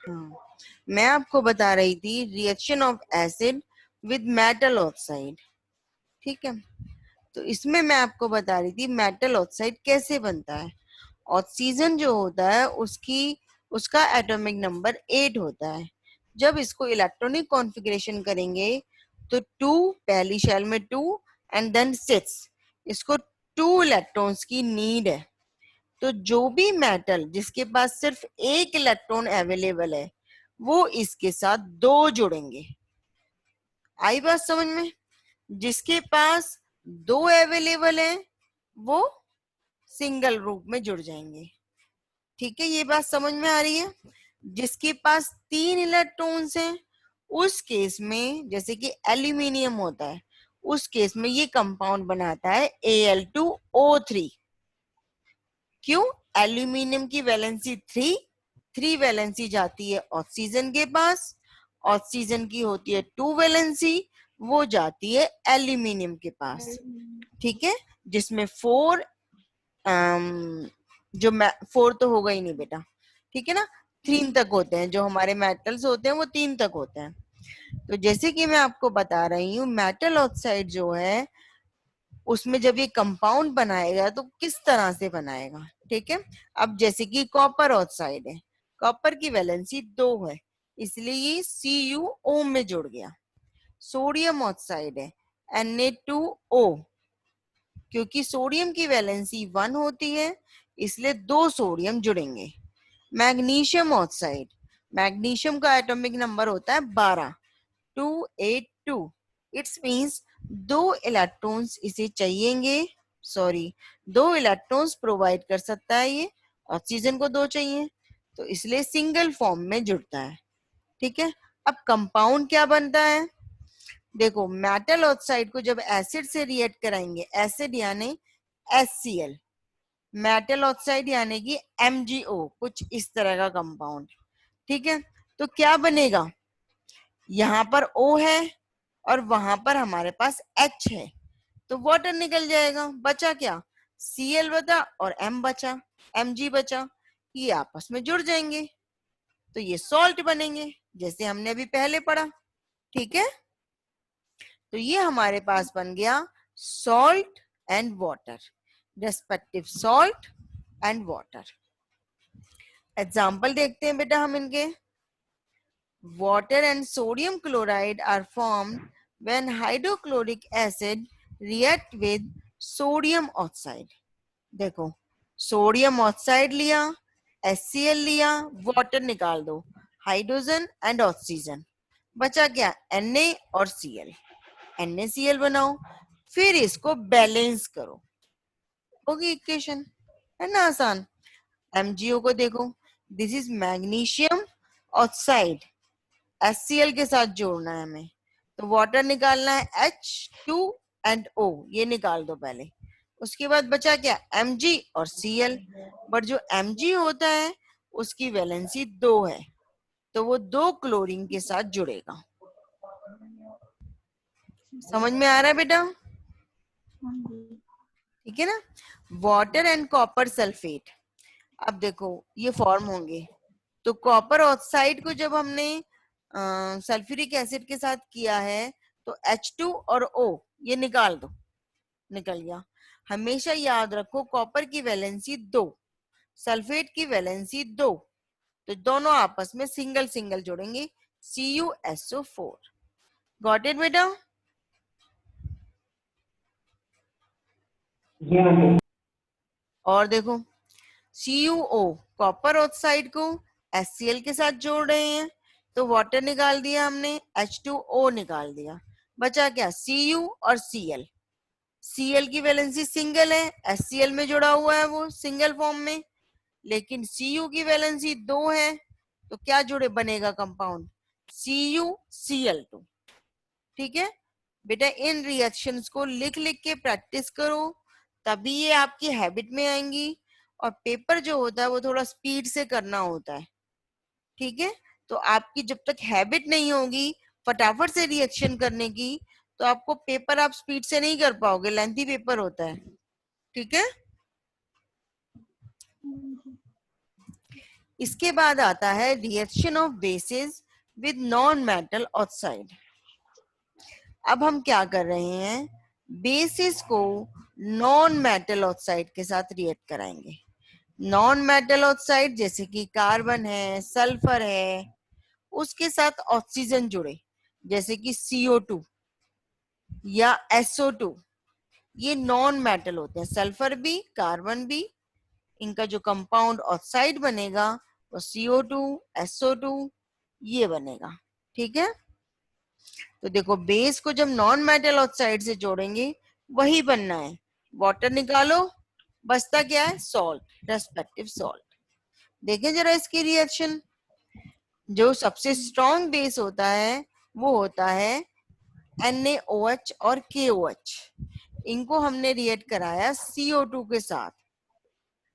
हाँ, मैं आपको बता रही थी reaction of acid with metal oxide. ठीक है, तो इसमें मैं आपको बता रही थी मेटल ऑक्साइड कैसे बनता है। ऑक्सीजन जो होता है उसका एटॉमिक नंबर 8 होता है। जब इसको इलेक्ट्रॉनिक कॉन्फ़िगरेशन करेंगे तो 2, पहली शेल में 2 एंड देन 6, इसको 2 इलेक्ट्रॉन्स की नीड है। तो जो भी मेटल जिसके पास सिर्फ एक इलेक्ट्रॉन अवेलेबल है वो इसके साथ 2 जुड़ेंगे। आई बात समझ में? जिसके पास 2 अवेलेबल है वो सिंगल रूप में जुड़ जाएंगे। ठीक है, ये बात समझ में आ रही है? जिसके पास 3 इलेक्ट्रॉन्स हैं उस केस में, जैसे कि एल्यूमिनियम होता है, उस केस में ये कंपाउंड बनाता है Al2O3। क्यों? एल्यूमिनियम की वैलेंसी 3 वैलेंसी जाती है ऑक्सीजन के पास, ऑक्सीजन की होती है 2 वैलेंसी, वो जाती है एल्यूमिनियम के पास। ठीक है, जिसमें 4 जो 4 तो होगा ही नहीं बेटा, ठीक है ना, 3 तक होते हैं। जो हमारे मेटल्स होते हैं वो 3 तक होते हैं। तो जैसे कि मैं आपको बता रही हूँ मेटल ऑक्साइड जो है उसमें जब ये कंपाउंड बनाएगा तो किस तरह से बनाएगा। ठीक है, अब जैसे कि कॉपर ऑक्साइड है, कॉपर की वैलेंसी 2 है, इसलिए ये CuO में जुड़ गया। सोडियम ऑक्साइड है Na2O, क्योंकि सोडियम की वैलेंसी 1 होती है इसलिए 2 सोडियम जुड़ेंगे। मैग्नीशियम ऑक्साइड, मैग्नीशियम का एटॉमिक नंबर होता है 12, 282। इट्स मींस 2 इलेक्ट्रॉन्स इसे चाहिएंगे, सॉरी 2 इलेक्ट्रॉन्स प्रोवाइड कर सकता है ये, ऑक्सीजन को 2 चाहिए, तो इसलिए सिंगल फॉर्म में जुड़ता है। ठीक है, अब कंपाउंड क्या बनता है? देखो, मेटल ऑक्साइड को जब एसिड से रिएक्ट कराएंगे, एसिड यानी HCl, मेटल ऑक्साइड यानी कि MgO, कुछ इस तरह का कंपाउंड। ठीक है, तो क्या बनेगा? यहाँ पर O है और वहां पर हमारे पास H है, तो वाटर निकल जाएगा, बचा क्या? Cl बचा और M बचा, Mg बचा, ये आपस में जुड़ जाएंगे तो ये सॉल्ट बनेंगे, जैसे हमने अभी पहले पढ़ा। ठीक है, तो ये हमारे पास बन गया salt and water, respective salt and water. Example देखते हैं बेटा हम इनके। Water and sodium chloride are formed when hydrochloric acid react with sodium oxide। देखो, सोडियम ऑक्साइड लिया, HCl लिया, वाटर निकाल दो, हाइड्रोजन एंड ऑक्सीजन, बचा क्या? Na और Cl, NaCl बनाओ, फिर इसको बैलेंस करो, होगी इक्वेशन, है ना आसान। MgO को देखो, this is magnesium oxide, HCl के साथ जोड़ना है हमें, तो वाटर निकालना है H2 एंड O, ये निकाल दो पहले। उसके बाद बचा क्या? Mg और Cl, बट जो Mg होता है उसकी वैलेंसी 2 है, तो वो 2 क्लोरीन के साथ जुड़ेगा। समझ में आ रहा है बेटा? ठीक है ना। वाटर एंड कॉपर सल्फेट, अब देखो ये फॉर्म होंगे, तो कॉपर ऑक्साइड को जब हमने सल्फ्यूरिक एसिड के साथ किया है तो H2 और O ये निकाल दो, निकल गया। हमेशा याद रखो कॉपर की वैलेंसी 2, सल्फेट की वैलेंसी 2, तो दोनों आपस में सिंगल सिंगल जोड़ेंगे, CuSO4। गॉट इट बेटा? और देखो CuO, कॉपर ऑक्साइड को HCl के साथ जोड़ रहे हैं, तो वाटर निकाल दिया हमने, H2O निकाल दिया, बचा क्या? Cu और Cl। Cl की वैलेंसी सिंगल है, HCl में जुड़ा हुआ है वो सिंगल फॉर्म में, लेकिन Cu की वैलेंसी 2 है, तो क्या जुड़े बनेगा कंपाउंड? CuCl2। ठीक है बेटा, इन रिएक्शंस को लिख लिख के प्रैक्टिस करो, तभी ये आपकी हैबिट में आएंगी। और पेपर जो होता है वो थोड़ा स्पीड से करना होता है। ठीक है, तो आपकी जब तक हैबिट नहीं होगी फटाफट से रिएक्शन करने की, तो आपको पेपर आप स्पीड से नहीं कर पाओगे, लेंथी पेपर होता है। ठीक है, इसके बाद आता है reaction of basis with non metal oxide. अब हम क्या कर रहे हैं, बेसिस को नॉन मेटल ऑक्साइड के साथ रिएक्ट कराएंगे। नॉन मेटल ऑक्साइड जैसे कि कार्बन है, सल्फर है, उसके साथ ऑक्सीजन जुड़े जैसे कि CO2 या SO2, ये नॉन मेटल होते हैं। सल्फर भी, कार्बन भी, इनका जो कंपाउंड ऑक्साइड बनेगा वो CO2 SO2 ये बनेगा। ठीक है, तो देखो बेस को जब नॉन मेटल ऑक्साइड से जोड़ेंगे वही बनना है। वाटर निकालो, बचता क्या है, सॉल्ट, रेस्पेक्टिव सॉल्ट। देखें जरा इसकी रिएक्शन। जो सबसे स्ट्रॉन्ग बेस होता है वो होता है NaOH और KOH। इनको हमने रिएक्ट कराया CO2 के साथ।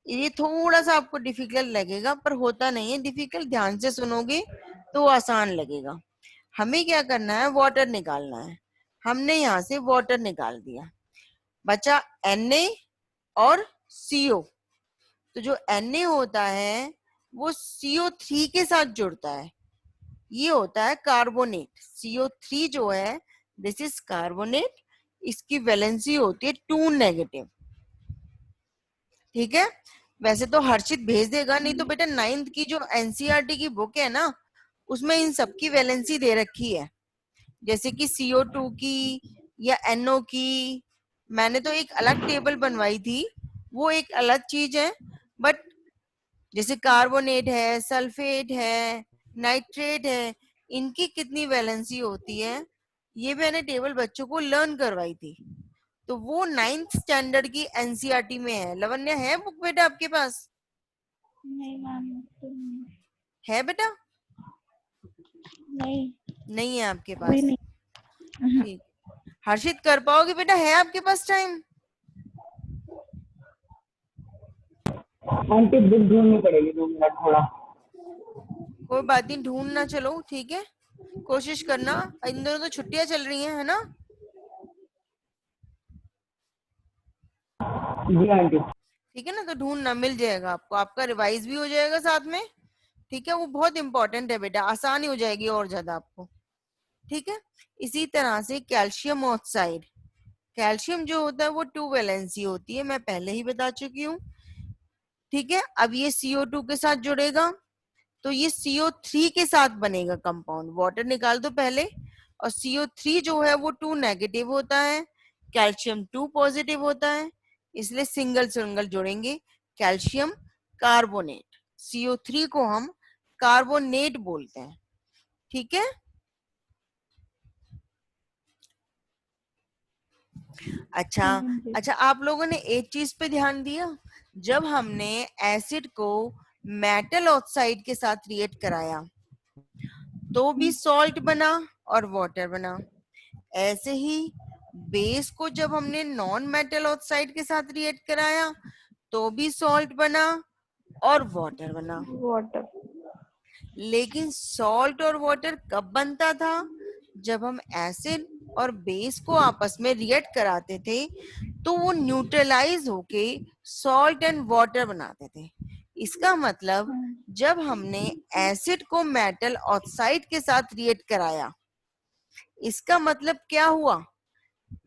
ये थोड़ा सा आपको डिफिकल्ट लगेगा पर होता नहीं है डिफिकल्ट, ध्यान से सुनोगे तो आसान लगेगा। हमें क्या करना है, वाटर निकालना है। हमने यहाँ से वाटर निकाल दिया, बचा Na और CO। तो जो Na होता है वो CO3 के साथ जुड़ता है, ये होता है कार्बोनेट। CO3 जो है दिस इज कार्बोनेट, इसकी वैलेंसी होती है 2 नेगेटिव। ठीक है, वैसे तो हर्षित भेज देगा, नहीं तो बेटा 9th की जो NCERT की बुक है ना उसमें इन सब की वैलेंसी दे रखी है, जैसे कि CO2 की या NO की। मैंने तो एक अलग टेबल बनवाई थी, वो एक अलग चीज है, बट जैसे कार्बोनेट है, सल्फेट है, नाइट्रेट है, इनकी कितनी वैलेंसी होती है ये मैंने टेबल बच्चों को लर्न करवाई थी। तो वो 9th स्टैंडर्ड की NCERT में है। लवन्या है बुक बेटा आपके पास? नहीं मैम, है बेटा? नहीं नहीं है आपके अभी पास? नहीं। ठीक, हर्षित कर पाओगे बेटा, है आपके पास टाइम? आंटी बुक ढूंढनी पड़ेगी 2 मिनट थोड़ा। कोई बात नहीं, ढूंढना, चलो ठीक है, कोशिश करना। इन दोनों तो छुट्टियां चल रही हैं, है ना? जी आंटी। ठीक है ना, तो ढूंढना, मिल जाएगा आपको, आपका रिवाइज भी हो जाएगा साथ में। ठीक है, वो बहुत इंपॉर्टेंट है बेटा, आसानी हो जाएगी और ज्यादा आपको। ठीक है, इसी तरह से कैल्शियम ऑक्साइड, कैल्शियम जो होता है वो 2 वैलेंसी होती है, मैं पहले ही बता चुकी हूँ। ठीक है, अब ये CO2 के साथ जुड़ेगा तो ये CO3 के साथ बनेगा कंपाउंड। वाटर निकाल दो पहले, और CO3 जो है वो 2 नेगेटिव होता है, कैल्शियम 2 पॉजिटिव होता है, इसलिए सिंगल सिंगल जोड़ेंगे, कैल्शियम कार्बोनेट। CO3 को हम कार्बोनेट बोलते हैं। ठीक है, अच्छा अच्छा, आप लोगों ने एक चीज पे ध्यान दिया, जब हमने एसिड को मेटल ऑक्साइड के साथ रिएक्ट कराया तो भी सॉल्ट बना और वाटर बना। ऐसे ही बेस को जब हमने नॉन मेटल ऑक्साइड के साथ रिएक्ट कराया तो भी सॉल्ट बना और वाटर बना। वाटर। लेकिन सॉल्ट और वाटर कब बनता था, जब हम एसिड और बेस को आपस में रिएक्ट कराते थे तो वो न्यूट्रलाइज होके सॉल्ट एंड वाटर बनाते थे। इसका मतलब जब हमने एसिड को मेटल ऑक्साइड के साथ रिएक्ट कराया, इसका मतलब क्या हुआ,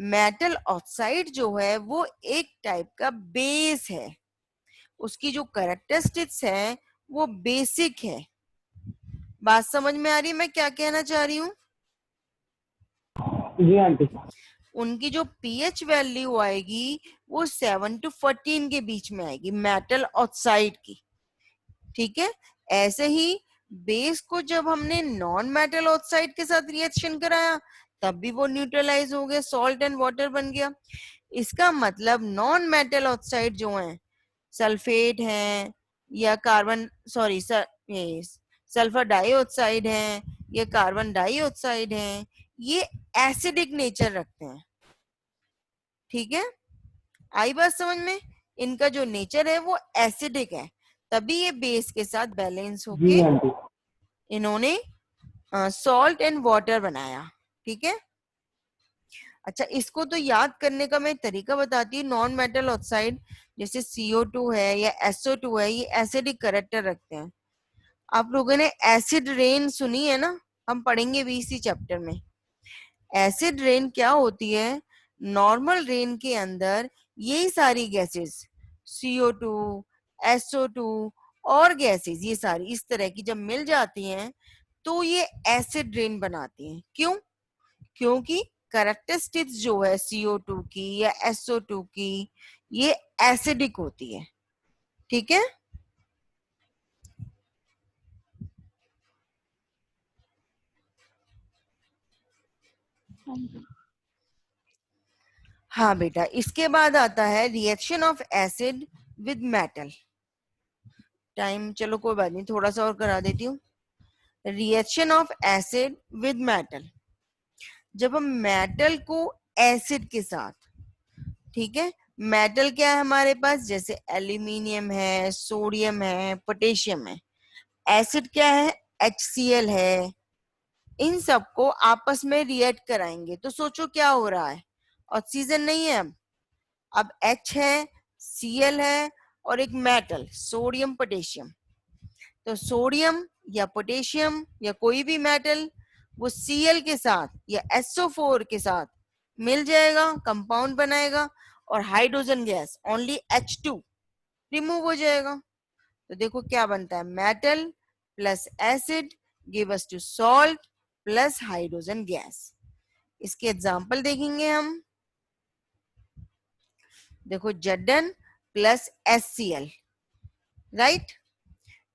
मेटल ऑक्साइड जो है वो एक टाइप का बेस है, उसकी जो कैरेक्टरिस्टिक्स है वो बेसिक है। बात समझ में आ रही है मैं क्या कहना चाह रही हूँ? जी आंटी। उनकी जो पीएच वैल्यू आएगी वो 7 to 14 के बीच में आएगी मेटल ऑक्साइड की। ठीक है, ऐसे ही बेस को जब हमने नॉन मेटल ऑक्साइड के साथ रिएक्शन कराया तब भी वो न्यूट्रलाइज हो गया, सॉल्ट एंड वाटर बन गया। इसका मतलब नॉन मेटल ऑक्साइड जो है, सल्फेट है या कार्बन सॉरी सल्फर डाइऑक्साइड है या कार्बन डाइऑक्साइड है, ये एसिडिक नेचर रखते हैं। ठीक है, आई बात समझ में? इनका जो नेचर है वो एसिडिक है, तभी ये बेस के साथ बैलेंस होके जी आंटी। इन्होंने सॉल्ट एंड वाटर बनाया। ठीक है, अच्छा इसको तो याद करने का मैं तरीका बताती हूँ। नॉन मेटल ऑक्साइड जैसे CO2 है या SO2 है, ये एसिडिक कैरेक्टर रखते हैं। आप लोगों ने एसिड रेन सुनी है ना, हम पढ़ेंगे भी इसी चैप्टर में। एसिड रेन क्या होती है? नॉर्मल रेन के अंदर यही सारी गैसेस CO2, SO2 और गैसेस ये सारी इस तरह की जब मिल जाती हैं तो ये एसिड रेन बनाती हैं। क्यों? क्योंकि कैरेक्टरिस्टिक्स जो है CO2 की या SO2 की ये एसिडिक होती है। ठीक है, हाँ जी। हाँ बेटा। इसके बाद आता है reaction of acid with metal. Time चलो कोई बात नहीं, थोड़ा सा और करा देती हूँ। Reaction of acid with metal, जब हम मेटल को एसिड के साथ, ठीक है, मेटल क्या है हमारे पास? जैसे एल्यूमिनियम है, सोडियम है, पोटेशियम है। एसिड क्या है? HCl है। इन सबको आपस में रिएक्ट कराएंगे तो सोचो क्या हो रहा है? ऑक्सीजन नहीं है, अब H है, Cl है और एक मेटल सोडियम पोटेशियम। तो सोडियम या पोटेशियम या कोई भी मेटल वो Cl के साथ या SO4 के साथ मिल जाएगा, कंपाउंड बनाएगा और hydrogen gas only H2 remove हो जाएगा। तो देखो क्या बनता है, metal plus acid give us to salt plus hydrogen gas. इसके एग्जांपल देखेंगे हम। देखो Zn प्लस HCl, राइट,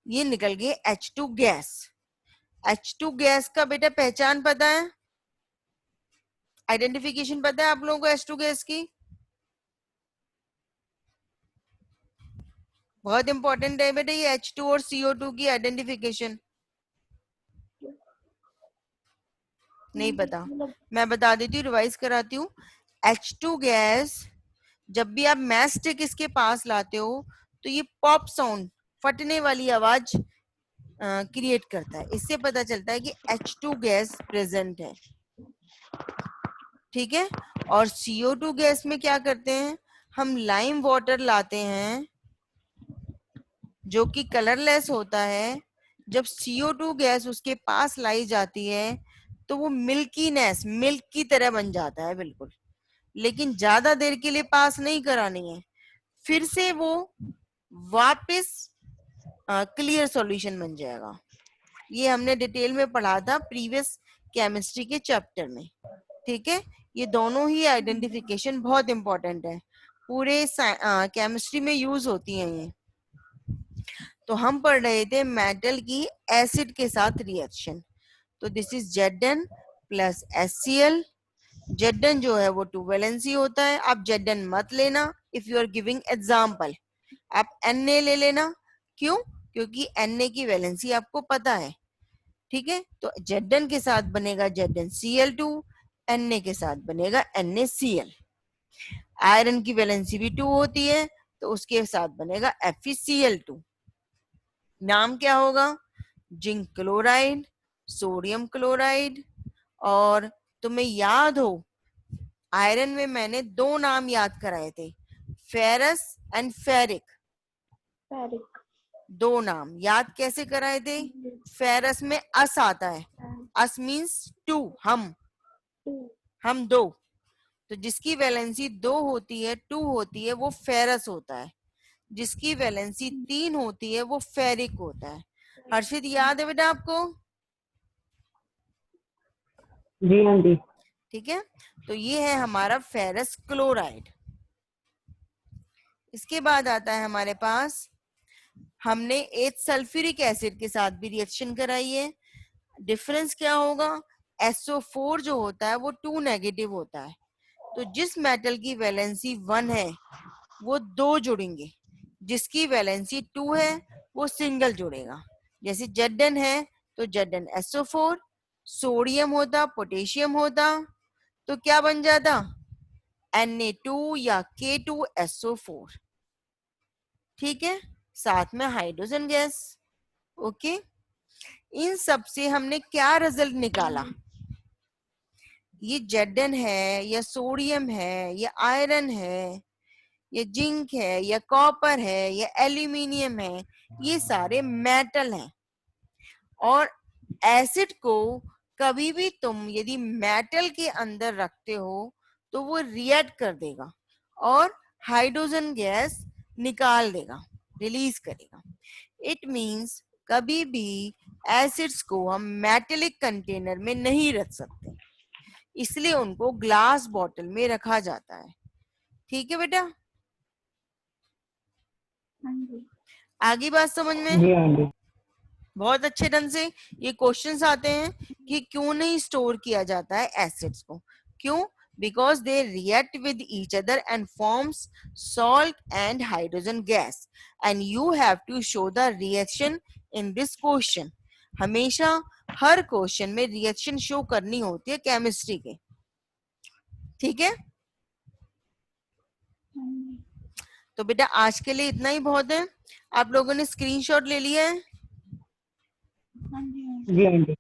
ये निकल गई H2 गैस। H2 गैस का बेटा पहचान पता है? आइडेंटिफिकेशन पता है आप लोगों को H2 गैस की? बहुत इंपॉर्टेंट है बेटा ये H2 और CO2 की आइडेंटिफिकेशन। नहीं पता? मतलब मैं बता देती हूँ, रिवाइज कराती हूँ। H2 गैस जब भी आप मैच स्टिक इसके पास लाते हो तो ये पॉप साउंड, फटने वाली आवाज क्रिएट करता है। इससे पता चलता है कि H2 गैस प्रेजेंट है। ठीक है, और CO2 गैस में क्या करते हैं, हम लाइम वाटर लाते हैं जो कि कलरलेस होता है। जब CO2 गैस उसके पास लाई जाती है तो वो मिल्कीनेस, मिल्क की तरह बन जाता है बिल्कुल। लेकिन ज्यादा देर के लिए पास नहीं करानी है, फिर से वो वापस क्लियर सॉल्यूशन बन जाएगा। ये हमने डिटेल में पढ़ा था प्रीवियस केमिस्ट्री के चैप्टर में। ठीक है, ये दोनों ही आइडेंटिफिकेशन बहुत इंपॉर्टेंट है, पूरे केमिस्ट्री में यूज होती हैं ये। तो हम पढ़ रहे थे मेटल की एसिड के साथ रिएक्शन। तो this is Zn plus HCl। Zn जो है वो 2 वैलेंसी होता है। आप Zn मत लेना if you are giving example, आप Na ले लेना। क्यों? क्योंकि Na की वैलेंसी आपको पता है। ठीक है, तो Zn के साथ बनेगा ZnCl2, Na के साथ बनेगा NaCl। आयरन की वैलेंसी भी 2 होती है तो उसके साथ बनेगा FeCl2। नाम क्या होगा? Zinc chloride, sodium chloride. और तुम्हें याद हो आयरन में मैंने 2 नाम याद कराए थे, फेरस एंड फेरिक। फेरिक। 2 नाम याद कैसे कराए थे? फेरस में अस आता है, अस मीन्स 2, हम 2। तो जिसकी वैलेंसी 2 होती है, 2 होती है, वो फेरस होता है। जिसकी वैलेंसी 3 होती है वो फेरिक होता है। हर्षित याद है बेटा आपको? जी आंटी। ठीक है, तो ये है हमारा फेरस क्लोराइड। इसके बाद आता है हमारे पास, हमने 8 सल्फ्यूरिक एसिड के साथ भी रिएक्शन कराई है। डिफरेंस क्या होगा? SO4 जो होता है वो 2 नेगेटिव होता है। तो जिस मेटल की वैलेंसी 1 है वो 2 जुड़ेंगे, जिसकी वैलेंसी 2 है वो सिंगल जुड़ेगा। जैसे Zn है तो ZnSO4, सोडियम होता, पोटेशियम होता तो क्या बन जाता? Na2 या K2SO4। ठीक है, साथ में हाइड्रोजन गैस। ओके, इन सब से हमने क्या रिजल्ट निकाला? ये Zn है या सोडियम है या आयरन है या जिंक है या कॉपर है या एल्यूमिनियम है, ये सारे मेटल हैं। और एसिड को कभी भी तुम यदि मेटल के अंदर रखते हो तो वो रिएक्ट कर देगा और हाइड्रोजन गैस निकाल देगा, रिलीज करेगा। इट मींस कभी भी एसिड्स को हम मेटेलिक कंटेनर में नहीं रख सकते, इसलिए उनको ग्लास बॉटल में रखा जाता है। ठीक है बेटा, हाँ जी। आगे बात समझ में? जी आंटी। बहुत अच्छे ढंग से ये क्वेश्चंस आते हैं कि क्यों नहीं स्टोर किया जाता है एसिड्स को। क्यों? Because they react with each other and forms salt and hydrogen gas and you have to show the reaction in this question. हमेशा हर क्वेश्चन में रिएक्शन शो करनी होती है केमिस्ट्री के। ठीक है, हाँ जी। तो बेटा आज के लिए इतना ही बहुत है। आप लोगों ने स्क्रीनशॉट ले लिया है? हाँ जी। जी आंटी।